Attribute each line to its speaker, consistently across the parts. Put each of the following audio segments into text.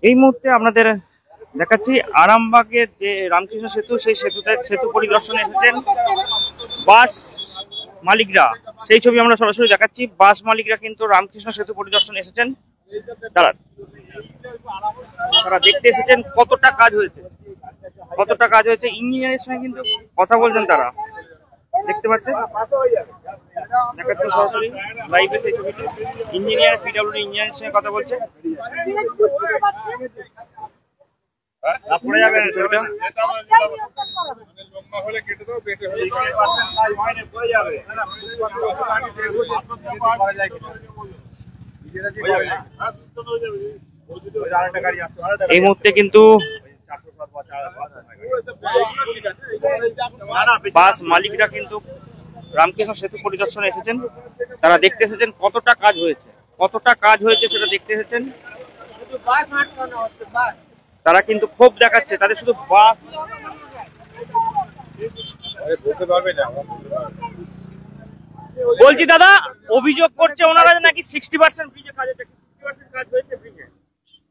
Speaker 1: এই মুহূর্তে আপনাদের দেখাচ্ছি আরামবাগের যে রামকৃষ্ণ সেতু, সেই সেতু পরিদর্শনে এসেছেন বাস মালিকরা। সেই ছবি আমরা সরাসরি দেখাচ্ছি। বাস মালিকরা কিন্তু রামকৃষ্ণ সেতু পরিদর্শনে এসেছেন। তারা দেখতে এসেছেন কতটা কাজ হয়েছে, ইঞ্জিনিয়ারের সঙ্গে কিন্তু কথা বলছেন তারা, দেখতে পাচ্ছেন। দেখাচ্ছি সরাসরি লাইভে সেই ছবিটি। ইঞ্জিনিয়ার, পিডব্লিউডি ইঞ্জিনিয়ারের সঙ্গে কথা বলছে। পড়ে যাবে ছবিটা। এই মুহূর্তে কিন্তু বাস মালিকরা কিন্তু রামকৃষ্ণ সেতু পরিদর্শনে এসেছেন। তারা দেখতে এসেছেন কতটা কাজ হয়েছে সেটা দেখতে এসেছেন। তারা কিন্তু ক্ষোভ দেখাচ্ছে, তাদের শুধু বাস বলছি। দাদা, অভিযোগ করছে ওনারা নাকি 60% ব্রিজে কাজ হয়েছে। 60% কাজ হয়েছে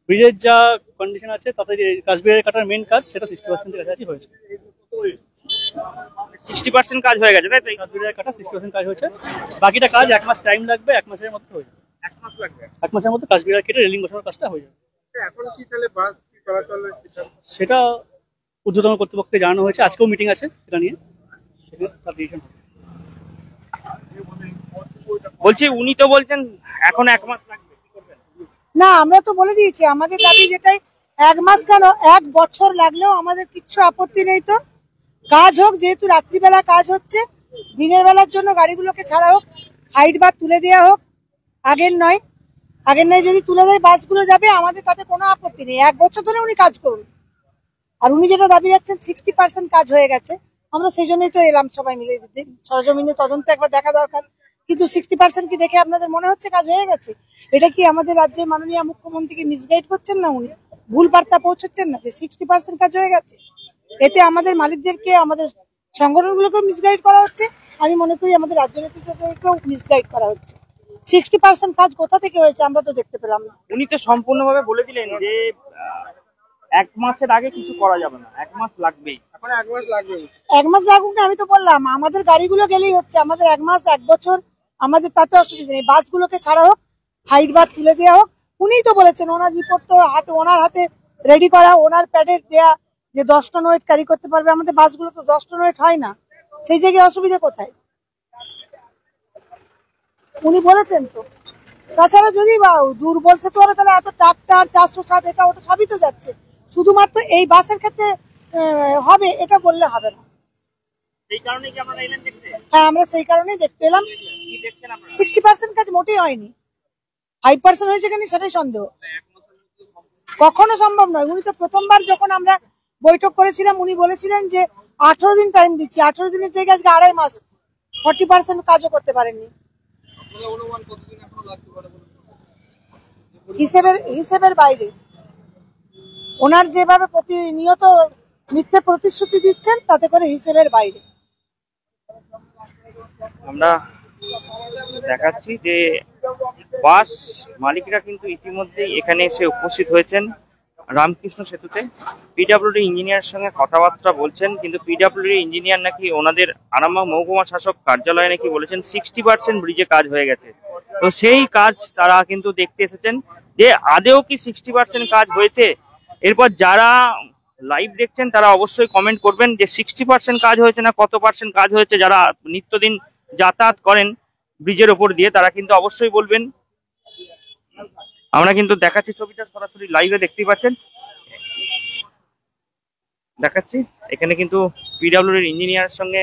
Speaker 2: ব্রিজের যা কন্ডিশন আছে তাতে কাশ্মীরের কাটার মেইন কাজ সেটা 60% এর কাছাকাছি হয়েছে।
Speaker 1: 60% কাজ হয়ে গেছে, তাই তো?
Speaker 2: কাশ্মীরের কাটা 60% কাজ হয়েছে, বাকিটা কাজ 1 মাস টাইম লাগবে। 1 মাসের মধ্যে হয়ে যাবে।
Speaker 1: 1 মাস লাগবে।
Speaker 2: 1 মাসের মধ্যে কাশ্মীরের কেটে রেলিং বসানোর কাজটা হয়ে যাবে।
Speaker 1: এখন কি তাহলে বাস চলাচল
Speaker 2: সেটা ঊর্ধ্বতন কর্তৃপক্ষকে জানানো হয়েছে। আজকেও মিটিং আছে সেটা নিয়ে, সেটা তার ডিসিশন হবে।
Speaker 1: বলছি, উনি তো বলছেন এখন 1 মাস লাগবে, কি করবেন?
Speaker 3: না, আমরা তো বলে দিয়েছি আমাদের দাবি যেটাই। 1 মাস কেন, 1 বছর লাগলেও আমাদের কিচ্ছু আপত্তি নেই। তো কাজ হোক, যেহেতু রাত্রিবেলা কাজ হচ্ছে, দিনের বেলার জন্য গাড়িগুলোকে ছাড়া হোক, হাইট বার তুলে দেওয়া হোক। আগের নয় যদি তুলে দেয় বাসগুলো যাবে, আমাদের তাতে কোনো আপত্তি নেই। 1 বছর ধরে উনি কাজ করুন। আর উনি যেটা দাবি রাখছেন 60% কাজ হয়ে গেছে, আমরা সেই জন্যই তো এলাম সবাই মিলে। সরজমিনে তদন্ত একবার দেখা দরকার। কিন্তু 60% কি দেখে আপনাদের মনে হচ্ছে কাজ হয়ে গেছে? এটা কি আমাদের রাজ্যের মাননীয় মুখ্যমন্ত্রীকে মিসগাইড করছেন না? উনি ভুল বার্তা পৌঁছাচ্ছেন না যে 60% কাজ হয়ে গেছে? এতে আমাদের মালিকদেরকে, আমাদের সংগঠনগুলোকেও মিসগাইড করা হচ্ছে। আমি মনে করি আমাদের রাজ্য নেতৃত্বকেও মিসগাইড করা হচ্ছে। 60% কাজ কোথা থেকে হয়েছে আমরা তো দেখতে পেলাম না।
Speaker 1: উনি তো সম্পূর্ণভাবে বলে দিলেন যে 1 মাসের আগে কিছু করা যাবে না, 1 মাস লাগবেই। এখন 1 মাস লাগবে।
Speaker 3: 1 মাস লাগুক না, আমি তো বললাম আমাদের গাড়িগুলো গেলেই হচ্ছে। আমাদের 1 মাস 1 বছর আমাদের তাতে অসুবিধা নেই। বাসগুলোকে ছাড়া হোক, হাইট বার তুলে দেওয়া হোক। উনিই তো বলেছেন, ওনার রিপোর্ট তো ওনার হাতে রেডি করা, ওনার প্যাডে দেয়া যে 10 টন ওয়েট ক্যারি করতে পারবে। আমাদের বাসগুলো তো 10 টন ওয়েট হয় না, সেই জায়গায় অসুবিধা কোথায়? উনি বলেছেন তো। তাছাড়া যদি দুর্বল সেতু হবে তাহলে এত ট্রাক্টর 407 এটা ওটা সবই তো যাচ্ছে। শুধুমাত্র এই বাসের ক্ষেত্রে হবে এটা বললে হবে না।
Speaker 1: সেই কারণে কি আপনারা এলেন দেখতে?
Speaker 3: হ্যাঁ, আমরা সেই কারণেই দেখতে এলাম। 60% কাজ মোটেই হয়নি, 5% হয়েছে কিনা সেটাই সন্দেহ। কখনো সম্ভব নয়। উনি তো প্রথমবার যখন আমরা বৈঠক করেছিলাম উনি বলেছিলেন যে 18 দিন টাইম দিচ্ছি। 18 দিনের জায়গায় আজকে 2.5 মাস, 40% কাজও করতে পারেননি। হিসেবের বাইরে ওনার যেভাবে প্রতিনিয়ত মিথ্যে প্রতিশ্রুতি দিচ্ছেন, তাতে করে হিসেবের বাইরে।
Speaker 1: আমরা দেখাচ্ছি যে বাস মালিকরা কিন্তু ইতিমধ্যেই এখানে এসে উপস্থিত হয়েছেন রামকৃষ্ণ সেতুতে। পিডব্লিউডি ইঞ্জিনিয়ারের সঙ্গে কথাবার্তা বলছেন, কিন্তু পিডব্লিউডি ইঞ্জিনিয়ার নাকি ওনাদের আরামবাগ মহকুমা শাসক কার্যালয়ে নাকি বলেছেন 60% ব্রিজে কাজ হয়ে গেছে। তো সেই কাজ তারা কিন্তু দেখতে এসেছেন যে আদেও কি 60% কাজ হয়েছে। এরপর যারা লাইভ দেখছেন তারা অবশ্যই কমেন্ট করবেন যে 60% কাজ হয়েছে না কত পার্সেন্ট কাজ হয়েছে। যারা নিত্যদিন যাতায়াত করেন ব্রিজের ওপর দিয়ে তারা কিন্তু অবশ্যই বলবেন। আমরা কিন্তু দেখাচ্ছি ছবিটা সরাসরি লাইভে, দেখতেই পাচ্ছেন। দেখাচ্ছি এখানে কিন্তু পিডব্লিউডির ইঞ্জিনিয়ারের সঙ্গে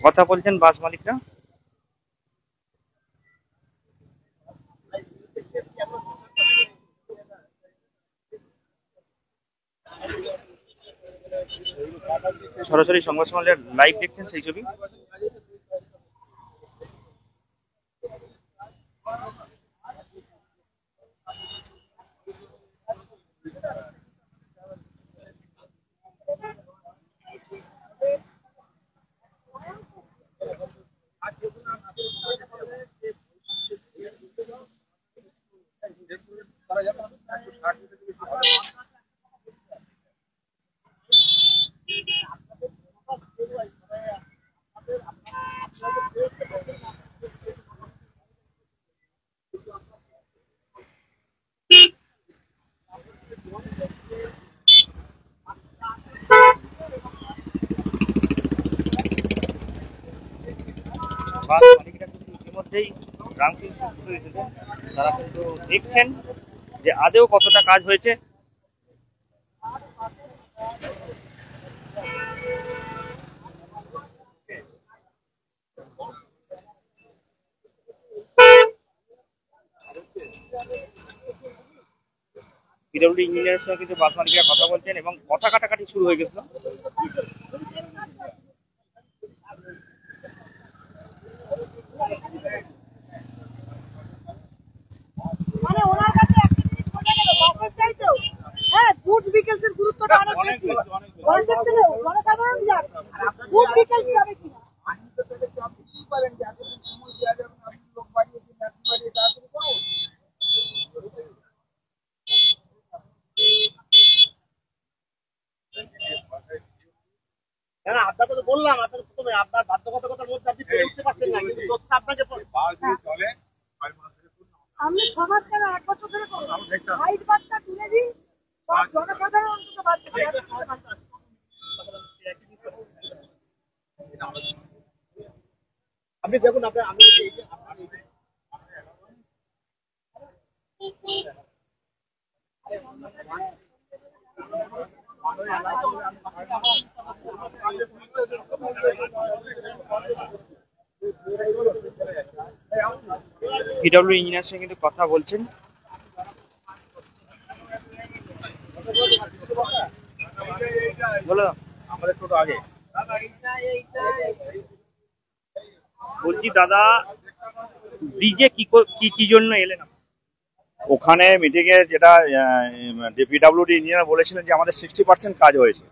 Speaker 1: কথা বলছেন বাস মালিকরা। সরাসরি সংবাদ সম্মেলনের লাইভ দেখছেন সেই ছবি। বাস মালিকরা কিন্তু ইতিমধ্যেই রামকৃষ্ণ সেতু তারা কিন্তু দেখছেন যে আদেও কতটা কাজ হয়েছে। পিডব্লিউডি ইঞ্জিনিয়ারের সঙ্গে কিন্তু বাস মালিকরা কথা বলছেন এবং কথা কাটাকাটি শুরু হয়ে গেছিল।
Speaker 3: মানে ওনার কাছে একটা জিনিস বোঝা গেল, বাসের চাইতেও হ্যাঁ গুড ভিকেলসের গুরুত্বটা অনেক বেশি। বাসের থেকে জনসাধারণ যাক, গুড ভিকেলস যাবে কিনা।
Speaker 2: আপনাকে তো বললাম, আপনার বাধ্যবাধকতার মধ্যে আপনি পেরে উঠতে পারছেন না, কিন্তু তথ্য আপনাকে চলে।
Speaker 3: আমি সমাজ কেন 1 বছর ধরে করবো, হাইট বাচ্চা তুলে দিই, সব জনসাধারণ অন্তত বাচ্চা
Speaker 2: আপনি দেখুন, আমি
Speaker 1: পিডব্লিউডি ইঞ্জিনিয়ারের সঙ্গে কিন্তু কথা বলছেন। বলো
Speaker 2: আমাদের টোটো আগে
Speaker 1: বলছি দাদা, ব্রিজে কি জন্য এলেন?
Speaker 4: ওখানে মিটিং এ যেটা পিডব্লিউডি ইঞ্জিনিয়ার বলেছিলেন যে আমাদের 60% কাজ হয়েছে,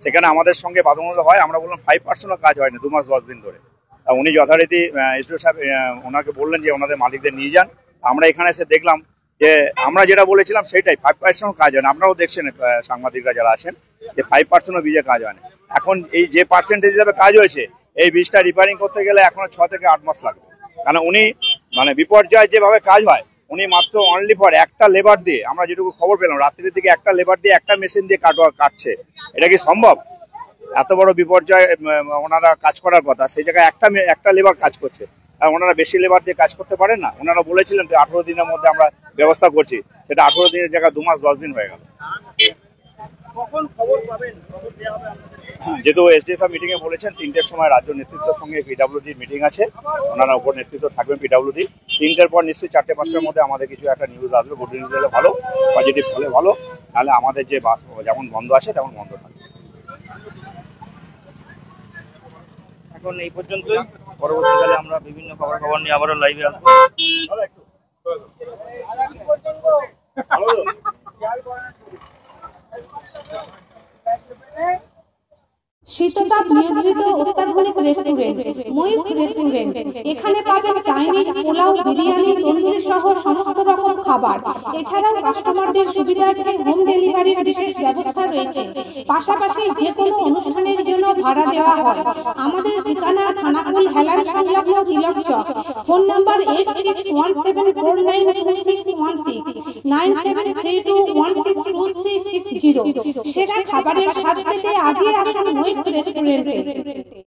Speaker 4: সেখানে আমাদের সঙ্গে বাদমূল হয়। আমরা বললাম 5%ও কাজ হয়নি 2 মাস 10 দিন ধরে। উনি যথারীতি এসডিও সাহেব ওনাকে বললেন যে ওনাদের মালিকদের নিয়ে যান। আমরা এখানে এসে দেখলাম যে আমরা যেটা বলেছিলাম সেটাই, 5% কাজ হয় না। আপনারাও দেখছেন সাংবাদিকরা যারা আছেন যে 5%ও ব্রিজে কাজ হয় না। এখন এই যে পার্সেন্টেজ হিসাবে কাজ হয়েছে, এই ব্রিজটা রিপেয়ারিং করতে গেলে এখনো 6 থেকে 8 মাস লাগবে। কারণ উনি মানে বিপর্যয় যেভাবে কাজ হয়, উনি মাত্র অনলি ফর একটা লেবার দিয়ে, আমরা যেটুকু খবর পেলাম রাত্রির দিকে একটা লেবার দিয়ে একটা মেশিন দিয়ে কাটছে। এটা কি সম্ভব? এত বড় বিপর্যয় ওনারা কাজ করার কথা, সেই জায়গায় একটা লেবার কাজ করছে। আর ওনারা বেশি লেবার দিয়ে কাজ করতে পারেন না। ওনারা বলেছিলেন যে 18 দিনের মধ্যে আমরা ব্যবস্থা করছি, সেটা 18 দিনের জায়গায় 2 মাস 10 দিন হয়ে গেল।
Speaker 2: কখন খবর পাবেন? খবর দেওয়া হবে
Speaker 4: যেহেতু এসডি সাহেব মিটিং এ বলেছেন 3টের সময় রাজ্য নেতৃত্বের সঙ্গে পিডব্লিউডি মিটিং আছে, ওনারা উপর নেতৃত্ব থাকবেন পিডব্লিউডি। 3টের পর নিশ্চয়ই 4টে-5টার মধ্যে আমাদের কিছু একটা নিউজ আসবে। গুড নিউজ হলে ভালো, পজিটিভ হলে ভালো, নাহলে আমাদের যে বাস যেমন বন্ধ আছে তেমন বন্ধ থাকবে।
Speaker 1: এখন এই পর্যন্তই। পরবর্তীকালে আমরা বিভিন্ন খবর নিয়ে আবারও লাইভে আসবো।
Speaker 5: শীততাপ নিয়ন্ত্রিত অত্যাধুনিক রেস্টুরেন্ট ময়ূখ রেস্টুরেন্ট। এখানে পাবেন চাইনিজ, পোলাও, বিরিয়ানি, তন্দুরি সহ সমস্ত রকম খাবার। এছাড়াও কাস্টমারদের সুবিধার্থে হোম ডেলিভারির বিশেষ ব্যবস্থা রয়েছে। পাশাপাশি যে কোনো অনুষ্ঠানের জন্য ভাড়া দেওয়া হয়। আমাদের ঠিকানা থানাকুল হেলান সংলগ্ন তিলক চক। Phone number 8617492616 9732162360। সেরা খাবারের স্বাদ পেতে আজই আসুন ময়ূখ রেস্টুরেন্টে।